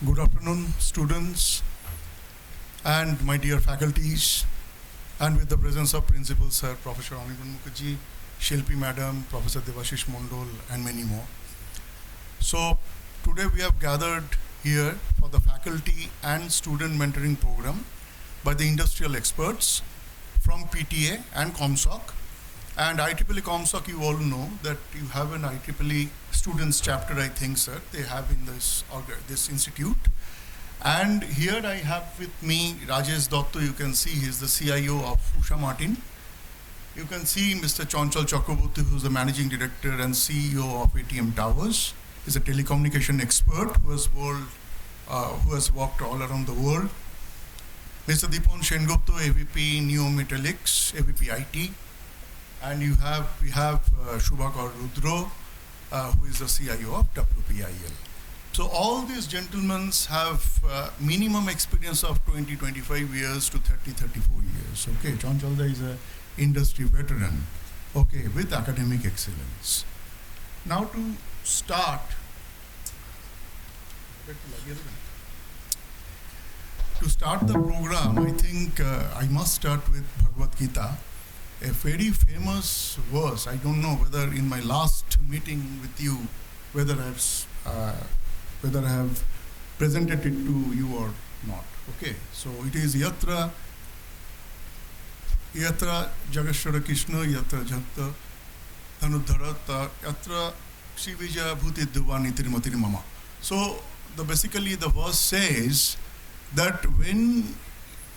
Good afternoon, students and my dear faculties, and with the presence of Principal Sir, Professor Anirban Mukherjee, Shilpi Madam, Professor Devashish Mondol, and many more. So today we have gathered here for the faculty and student mentoring program by the industrial experts from PTA and COMSOC. And IEEE COMSOC, you all know that you have an IEEE students chapter, I think, sir, they have in this institute. And here I have with me Rajesh Dotto. You can see he's the CIO of Usha Martin. You can see Mr. Chanchal Chakraborty, who's the managing director and CEO of ATM Towers. He's a telecommunication expert who has worked all around the world. Mr. Deepan Sengupta, AVP Neo Metallics, AVP IT. And we have Shubhakar Rudro, who is the CIO of WPIL. So all these gentlemen have minimum experience of 20-25 years to 30-34 years. Okay, Chanchalda is an industry veteran. Okay, with academic excellence. Now to start the program, I think I must start with Bhagavad Gita. A very famous verse. I don't know whether in my last meeting with you, whether I have presented it to you or not. Okay, so it is Yatra Jagashwara Krishna Yatra Janta Dhanudharata Yatra Shivija Bhuti Duvani Tirimati Mama. So basically the verse says that when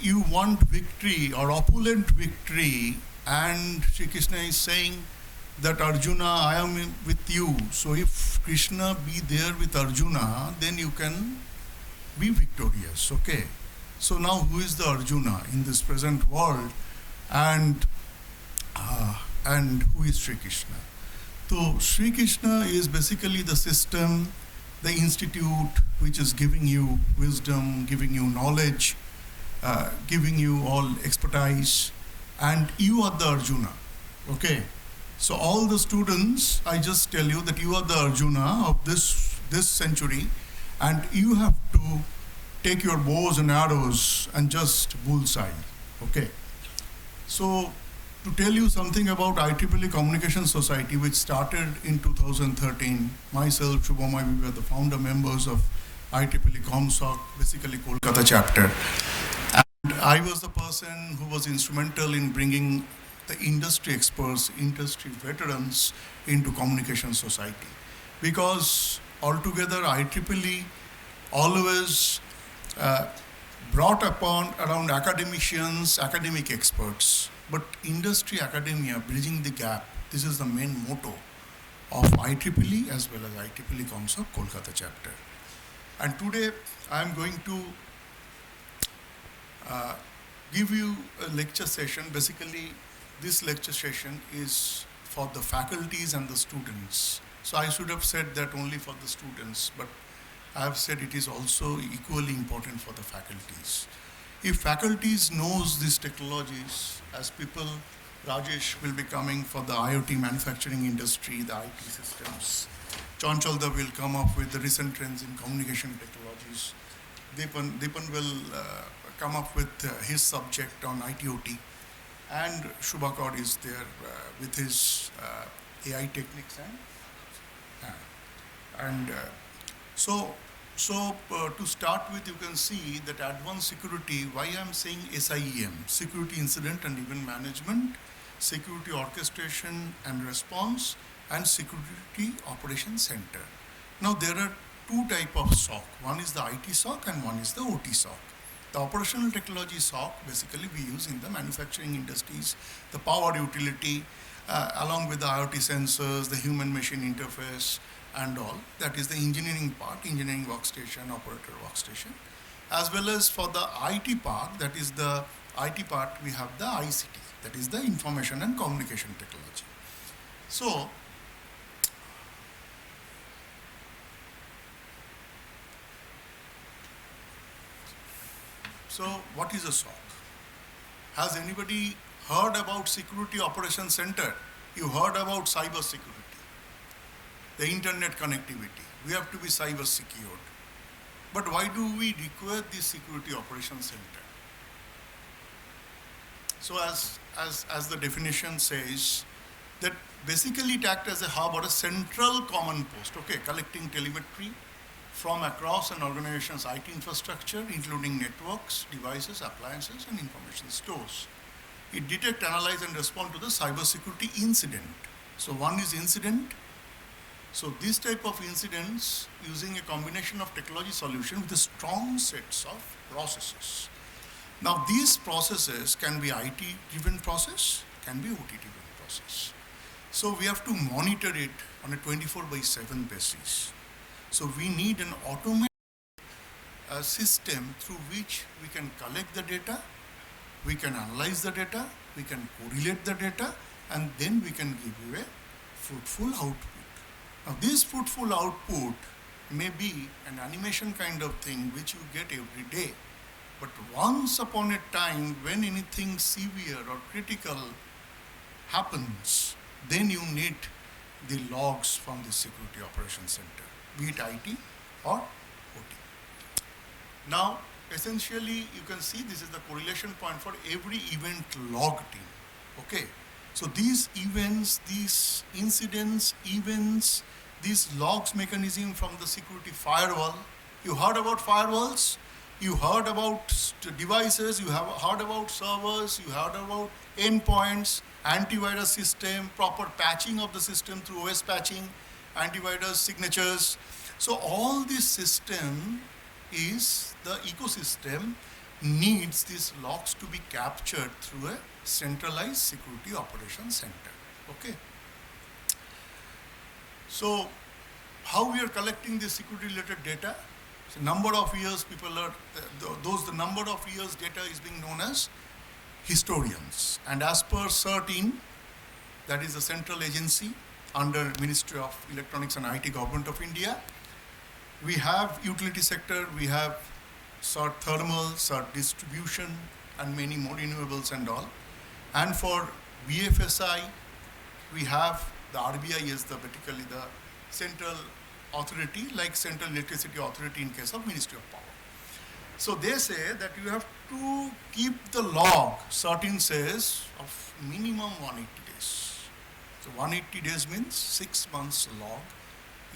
you want victory or opulent victory, and Sri Krishna is saying that Arjuna, I am with you. So if Krishna be there with Arjuna, then you can be victorious. Okay. So now who is the Arjuna in this present world, and who is Sri Krishna? So Sri Krishna is basically the system, the institute which is giving you wisdom, giving you knowledge, giving you all expertise. And you are the Arjuna, okay? So all the students, I just tell you that you are the Arjuna of this century, and you have to take your bows and arrows and just bullseye, okay? So to tell you something about IEEE Communication Society, which started in 2013, myself, Shubhama, we were the founder members of IEEE COMSOC, basically Kolkata chapter. I was the person who was instrumental in bringing the industry experts, industry veterans into communication society. Because altogether IEEE always brought upon around academicians, academic experts. But industry academia, bridging the gap, this is the main motto of IEEE as well as IEEE COMSOC Kolkata chapter. And today I am going to give you a lecture session. Basically, this lecture session is for the faculties and the students. So I should have said that only for the students, but I have said it is also equally important for the faculties. If faculties knows these technologies, as people, Rajesh will be coming for the IoT manufacturing industry, the IT systems. Chanchalda will come up with the recent trends in communication technologies. Deepan will come up with his subject on ITOT, and Shubhakar is there with his AI techniques. So to start with, you can see that advanced security, why I am saying SIEM, security incident and event management, security orchestration and response, and security operations center. Now there are two types of SOC. One is the IT SOC and one is the OT SOC. The operational technology SOC, basically we use in the manufacturing industries, the power utility, along with the IoT sensors, the human-machine interface, and all. That is the engineering part, engineering workstation, operator workstation. As well as for the IT part, that is the IT part, we have the ICT, that is the information and communication technology. So what is a SOC? Has anybody heard about Security Operations Center? You heard about cyber security, the internet connectivity. We have to be cyber secured. But why do we require this security operations center? So as the definition says, that basically it acts as a hub or a central common post, okay, collecting telemetry from across an organization's IT infrastructure, including networks, devices, appliances, and information stores. It detects, analyze, and respond to the cybersecurity incident. So one is incident. So this type of incidents using a combination of technology solution with a strong sets of processes. Now these processes can be IT-driven process, can be OT-driven process. So we have to monitor it on a 24/7 basis. So we need an automated system through which we can collect the data, we can analyze the data, we can correlate the data, and then we can give you a fruitful output. Now this fruitful output may be an animation kind of thing which you get every day. But once upon a time, when anything severe or critical happens, then you need the logs from the Security Operations Center, be it IT or OT. Now, essentially, you can see this is the correlation point for every event log team. Okay, so these events, these incidents, events, these logs mechanism from the security firewall. You heard about firewalls? You heard about devices, you have heard about servers, you heard about endpoints, antivirus system, proper patching of the system through OS patching, antivirus signatures. So all this system is, the ecosystem needs these logs to be captured through a centralized security operations center. Okay. So how we are collecting this security related data? So number of years people are, the number of years data is being known as historians. And as per CERT-IN, that is the central agency under Ministry of Electronics and IT, Government of India, we have utility sector, we have CERT thermal, CERT distribution, and many more renewables and all. And for BFSI, we have the RBI is basically the central authority, like Central Electricity Authority in case of Ministry of Power. So they say that you have to keep the log, CERT-IN says, of minimum 180 days. So 180 days means 6 months log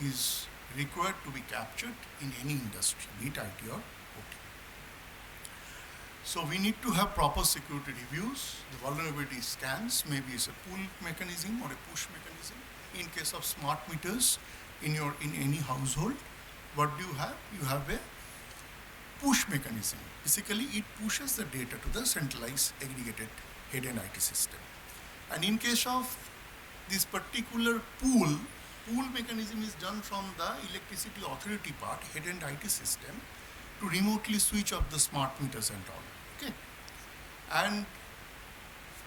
is required to be captured in any industry, be it IT or OT. So we need to have proper security reviews, the vulnerability scans, maybe it's a pull mechanism or a push mechanism. In case of smart meters, in any household, what do you have? You have a push mechanism. Basically, it pushes the data to the centralized aggregated head-end IT system. And in case of this particular pull mechanism is done from the electricity authority part, head-end IT system, to remotely switch off the smart meters and all. Okay, and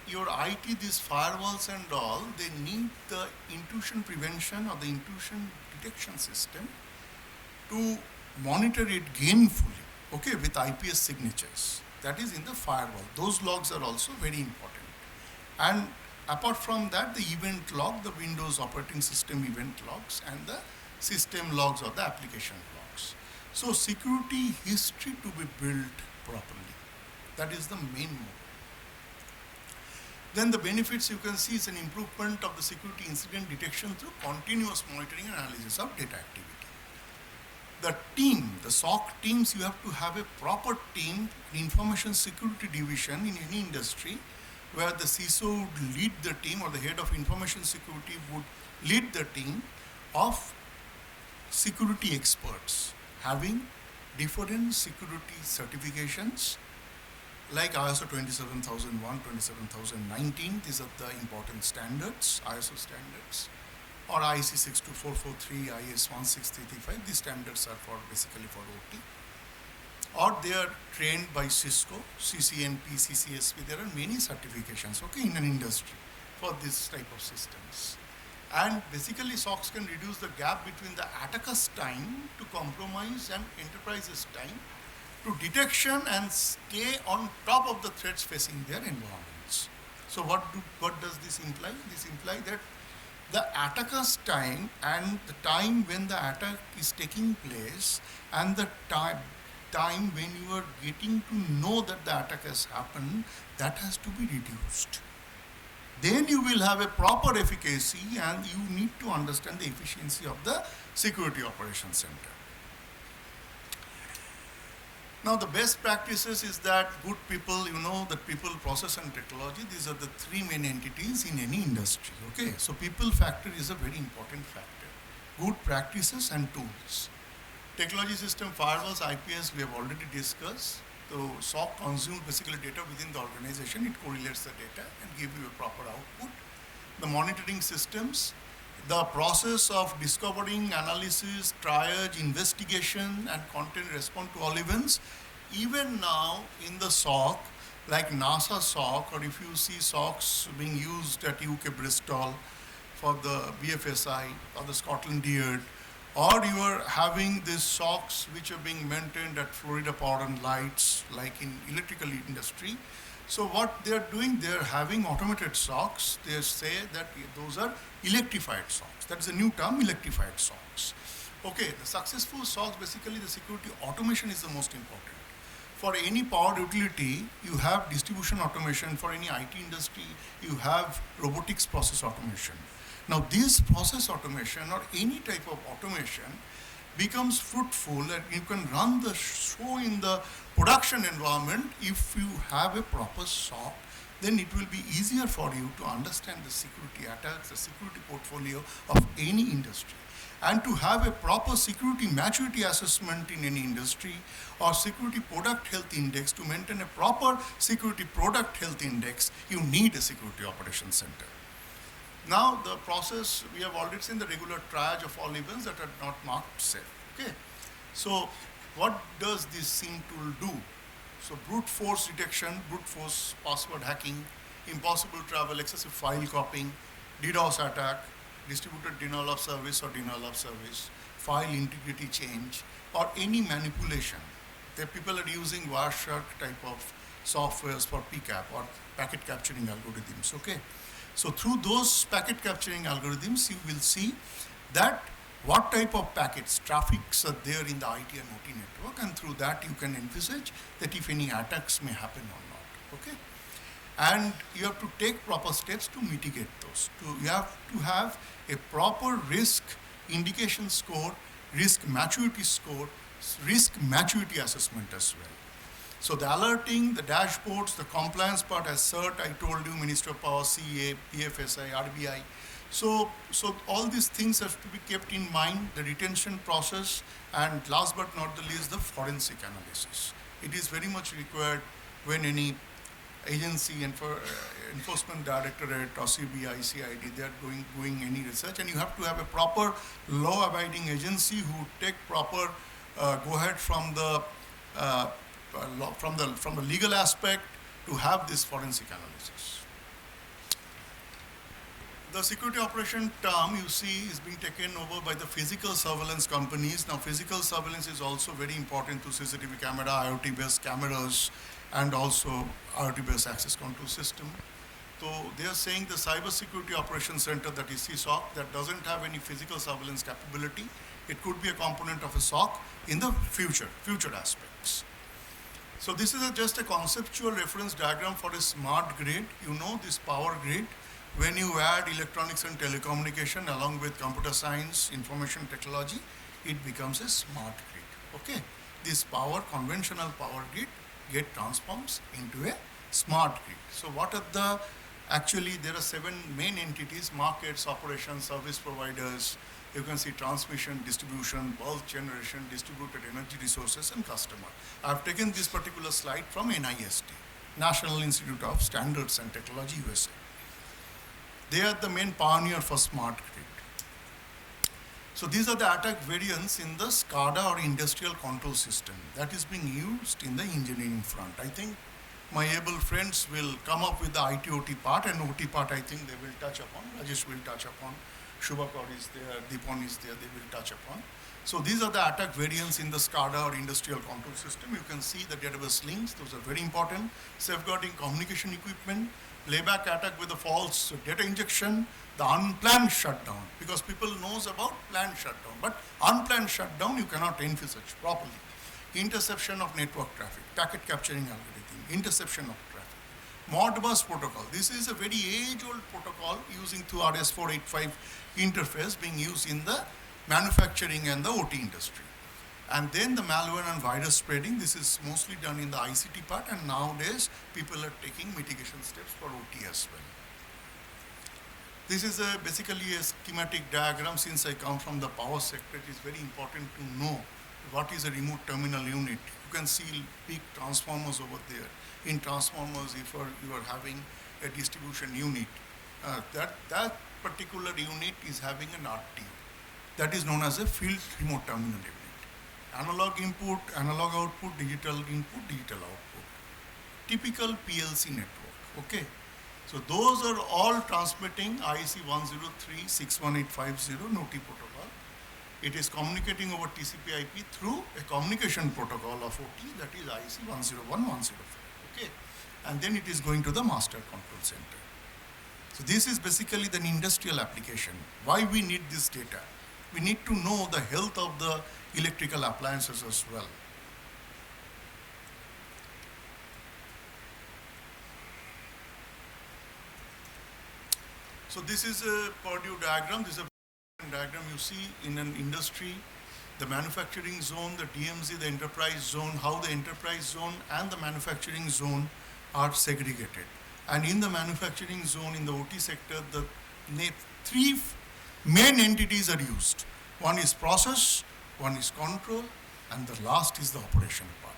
your IT, these firewalls and all, they need the intrusion prevention or the intrusion detection system to monitor it gainfully, okay, with IPS signatures. That is in the firewall. Those logs are also very important. And apart from that, the event log, the Windows operating system event logs, and the system logs or the application logs. So security history to be built properly. That is the main mode. Then the benefits you can see is an improvement of the security incident detection through continuous monitoring and analysis of data activity. The team, the SOC teams, you have to have a proper team, information security division in any industry, where the CISO would lead the team, or the head of information security would lead the team of security experts having different security certifications like ISO 27001, 27019, these are the important standards, ISO standards, or IEC 62443, IS 16335, these standards are for basically for OT. Or they are trained by Cisco, CCNP, CCSP, there are many certifications, okay, in an industry for this type of systems. And basically SOCs can reduce the gap between the attacker's time to compromise and enterprise's time to detection and stay on top of the threats facing their environments. So what does this imply? This implies that the attacker's time and the time when the attack is taking place and the time when you are getting to know that the attack has happened, that has to be reduced. Then you will have a proper efficacy, and you need to understand the efficiency of the security operations center. Now, the best practices is that good people, you know, that people, process, and technology, these are the three main entities in any industry. Okay, so people factor is a very important factor. Good practices and tools. Technology system, firewalls, IPS, we have already discussed. So SOC consumes basically data within the organization. It correlates the data and gives you a proper output. The monitoring systems, the process of discovering, analysis, triage, investigation, and content response to all events. Even now in the SOC, like NASA SOC, or if you see SOCs being used at UK Bristol for the BFSI or the Scotland Yard, or you are having these SOCs which are being maintained at Florida Power and Lights, like in electrical industry. So what they are doing, they are having automated SOCs. They say that those are electrified SOCs. That is a new term, electrified SOCs. Okay, the successful SOCs, basically the security automation is the most important. For any power utility, you have distribution automation. For any IT industry, you have robotics process automation. Now, this process automation or any type of automation becomes fruitful, and you can run the show in the production environment if you have a proper SOC. Then it will be easier for you to understand the security attacks, the security portfolio of any industry. And to have a proper security maturity assessment in any industry or security product health index, to maintain a proper security product health index, you need a security operations center. Now the process, we have already seen the regular triage of all events that are not marked safe. Okay. So what does this SIEM tool do? So brute force detection, brute force password hacking, impossible travel, excessive file copying, DDoS attack, distributed denial of service or denial of service, file integrity change, or any manipulation. The people are using Wireshark type of softwares for PCAP or packet capturing algorithms. Okay. So through those packet capturing algorithms, you will see that what type of packets, traffics are there in the IT and OT network, and through that you can envisage that if any attacks may happen or not. Okay? And you have to take proper steps to mitigate those. You have to have a proper risk indication score, risk maturity score, risk maturity assessment as well. So the alerting, the dashboards, the compliance part, as CERT, I told you, Ministry of Power, CA, PFSI, RBI. So all these things have to be kept in mind, the retention process, and last but not the least, the forensic analysis. It is very much required when any agency, enforcement directorate or CBI, CID, they are doing any research, and you have to have a proper law-abiding agency who take proper go-ahead from the from the legal aspect to have this forensic analysis. The security operation term, you see, is being taken over by the physical surveillance companies. Now, physical surveillance is also very important to CCTV camera, IoT-based cameras, and also IoT-based access control system. So they are saying the cybersecurity operations center, that is CSOC, that doesn't have any physical surveillance capability. It could be a component of a SOC in the future aspects. So this is just a conceptual reference diagram for a smart grid. You know this power grid. When you add electronics and telecommunication along with computer science, information technology, it becomes a smart grid. Okay, this conventional power grid transforms into a smart grid. So what are there are 7 main entities: markets, operations, service providers. You can see transmission, distribution, bulk generation, distributed energy resources, and customer. I've taken this particular slide from NIST, National Institute of Standards and Technology, USA. They are the main pioneer for smart grid. So these are the attack variants in the SCADA or industrial control system that is being used in the engineering front. I think my able friends will come up with the IT-OT part, and OT part I think they will touch upon. Rajesh will touch upon. Shubhakar is there, Deepan is there, they will touch upon. So these are the attack variants in the SCADA or industrial control system. You can see the database links, those are very important. Safeguarding communication equipment, playback attack with a false data injection, the unplanned shutdown, because people knows about planned shutdown, but unplanned shutdown you cannot envisage properly. Interception of network traffic, packet capturing algorithm, interception of traffic. Modbus protocol, this is a very age-old protocol using through RS485 interface being used in the manufacturing and the OT industry. And then the malware and virus spreading, this is mostly done in the ICT part, and nowadays people are taking mitigation steps for OT as well. This is basically a schematic diagram. Since I come from the power sector, it is very important to know what is a remote terminal unit. You can see big transformers over there. In transformers, if you are having a distribution unit, that particular unit is having an RTU. That is known as a field remote terminal unit. Analog input, analog output, digital input, digital output. Typical PLC network, okay? So those are all transmitting IEC 103.61850 NOTI protocol. It is communicating over TCP IP through a communication protocol of OT, that is IEC 101.104, okay? And then it is going to the master control center. So this is basically the industrial application. Why we need this data? We need to know the health of the electrical appliances as well. So this is a Purdue diagram. This is a diagram you see in an industry, the manufacturing zone, the DMZ, the enterprise zone, how the enterprise zone and the manufacturing zone are segregated. And in the manufacturing zone, in the OT sector, the three main entities are used. One is process, one is control, and the last is the operation part.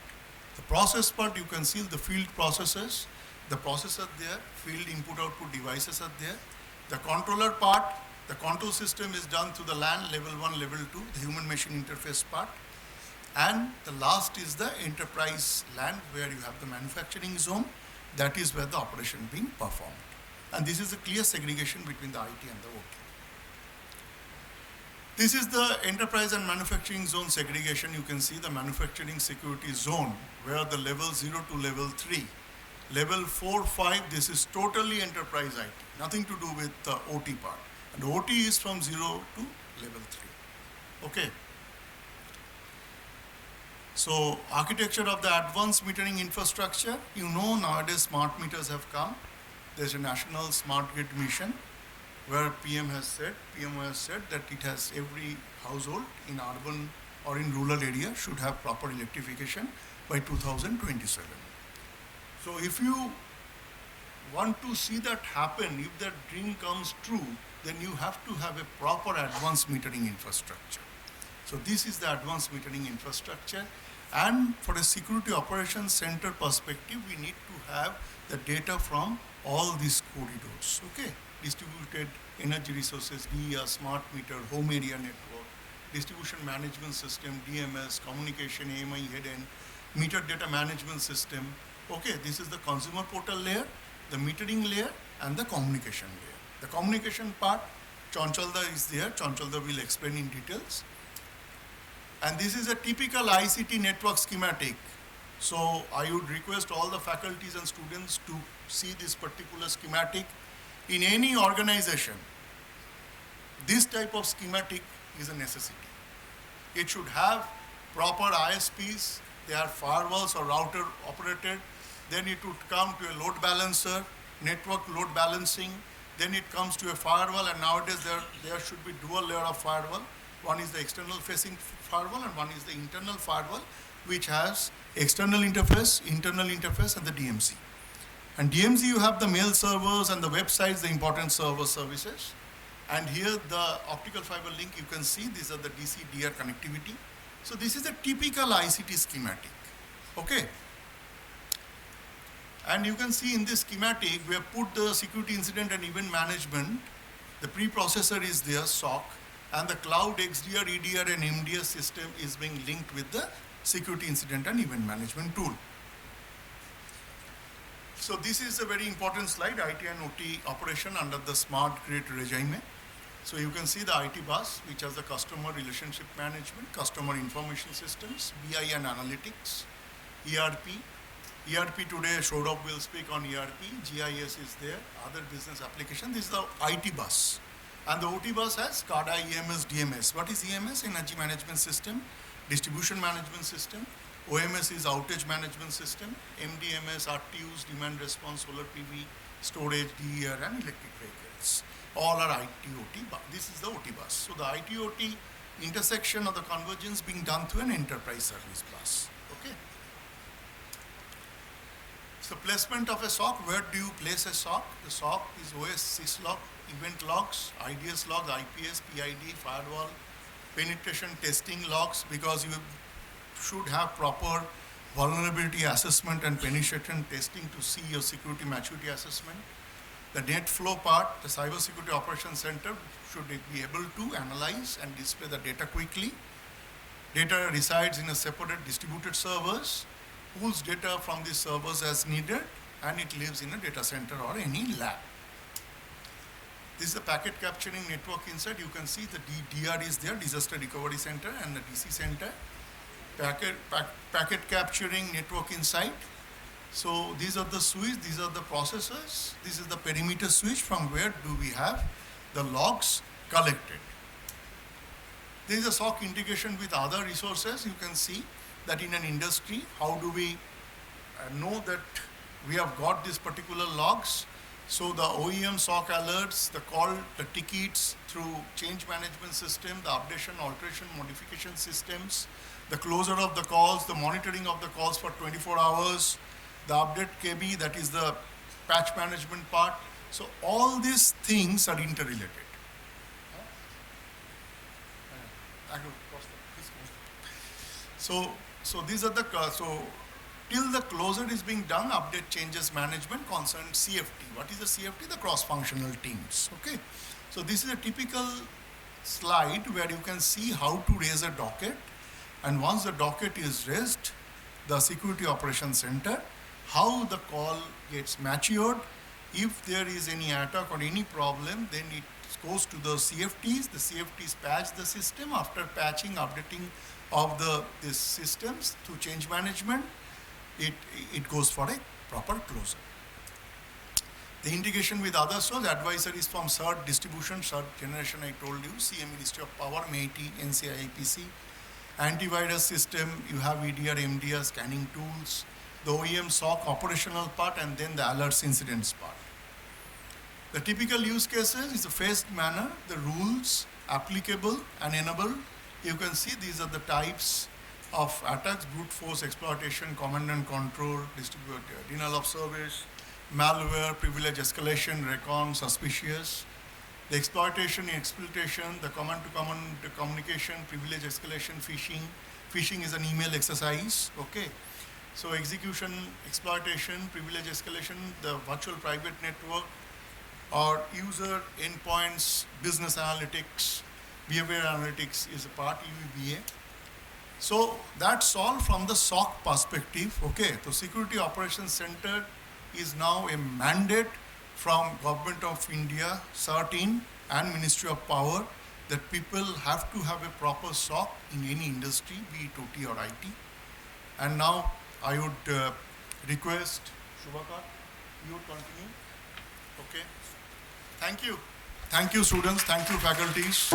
The process part, you can see the field processes. The process are there, field input-output devices are there. The controller part, the control system is done through the LAN, level 1, level 2, the human-machine interface part. And the last is the enterprise LAN, where you have the manufacturing zone. That is where the operation being performed. And this is a clear segregation between the IT and the OT. This is the enterprise and manufacturing zone segregation. You can see the manufacturing security zone, where the level 0 to level 3. Level 4, 5, this is totally enterprise IT, nothing to do with the OT part. And OT is from 0 to level 3. Okay. So architecture of the advanced metering infrastructure, you know nowadays smart meters have come. There's a national smart grid mission where PMO has said that it has every household in urban or in rural area should have proper electrification by 2027. So if you want to see that happen, if that dream comes true, then you have to have a proper advanced metering infrastructure. So this is the advanced metering infrastructure. And for a security operations center perspective, we need to have the data from all these corridors, okay? Distributed energy resources, DER, smart meter, home area network, distribution management system, DMS, communication, AMI head-end, meter data management system. Okay, this is the consumer portal layer, the metering layer, and the communication layer. The communication part, Chanchalda is there. Chanchalda will explain in details. And this is a typical ICT network schematic. So I would request all the faculties and students to see this particular schematic. In any organization, this type of schematic is a necessity. It should have proper ISPs. They are firewalls or router operated. Then it would come to a load balancer, network load balancing. Then it comes to a firewall, and nowadays there should be dual layer of firewall. One is the external facing firewall and one is the internal firewall, which has external interface, internal interface, and the DMZ. And DMZ, you have the mail servers and the websites, the important server services. And here the optical fiber link, you can see these are the DC-DR connectivity. So this is a typical ICT schematic, okay? And you can see in this schematic, we have put the security incident and event management. The preprocessor is there, SOC, and the cloud XDR, EDR, and MDR system is being linked with the security incident and event management tool. So this is a very important slide, IT and OT operation under the smart grid regime. So you can see the IT bus, which has the customer relationship management, customer information systems, BI and analytics, ERP, ERP today, Shodav will speak on ERP, GIS is there, other business application. This is the IT bus. And the OT bus has SCADA, EMS, DMS. What is EMS? Energy management system, distribution management system. OMS is outage management system. MDMS, RTUs, demand response, solar PV, storage, DER, and electric vehicles. All are IT, OT. This is the OT bus. So the IT, OT intersection of the convergence being done through an enterprise service bus. Okay. So placement of a SOC, where do you place a SOC? The SOC is OS, syslog, event logs, IDS logs, IPS, PID, firewall, penetration testing logs, because you should have proper vulnerability assessment and penetration testing to see your security maturity assessment. The net flow part, the cybersecurity operations center should be able to analyze and display the data quickly. Data resides in a separate distributed servers, pulls data from these servers as needed, and it lives in a data center or any lab. This is the packet capturing network inside. You can see the DR is there, disaster recovery center, and the DC center. Packet capturing network inside. So these are the switch, these are the processors. This is the perimeter switch from where do we have the logs collected. There is a SOC integration with other resources. You can see that in an industry, how do we know that we have got these particular logs? So the OEM SOC alerts, the call, the tickets through change management system, the updation, alteration, modification systems, the closure of the calls, the monitoring of the calls for 24 hours, the update KB, that is the patch management part. So all these things are interrelated. So these are the, till the closure is being done, update changes management concerns CFT. What is the CFT? The cross-functional teams. Okay. So this is a typical slide where you can see how to raise a docket. And once the docket is raised, the security operations center, how the call gets matured. If there is any attack or any problem, then it goes to the CFTs. The CFTs patch the system. After patching, updating of these systems to change management, it goes for a proper closure. The integration with other source advisories from CERT distribution, CERT generation I told you, CM Ministry of Power, MAIT, NCI IPC. Antivirus system, you have EDR, MDR, scanning tools, the OEM SOC operational part, and then the alerts incidents part. The typical use cases is a phased manner, the rules applicable and enabled. You can see these are the types of attacks: brute force, exploitation, command and control, denial of service, malware, privilege escalation, recon, suspicious. The exploitation, exploitation, the command-to-command communication, privilege escalation, phishing. Phishing is an email exercise, okay. So execution, exploitation, privilege escalation, the virtual private network, or user endpoints, business analytics, behavior analytics is a part, UEBA. So that's all from the SOC perspective, okay. So Security Operations Center is now a mandate from Government of India, CERT-in, and Ministry of Power, that people have to have a proper SOC in any industry, be it OT or IT. And now I would request Shubhakar, you would continue. Okay. Thank you. Thank you, students. Thank you, faculties.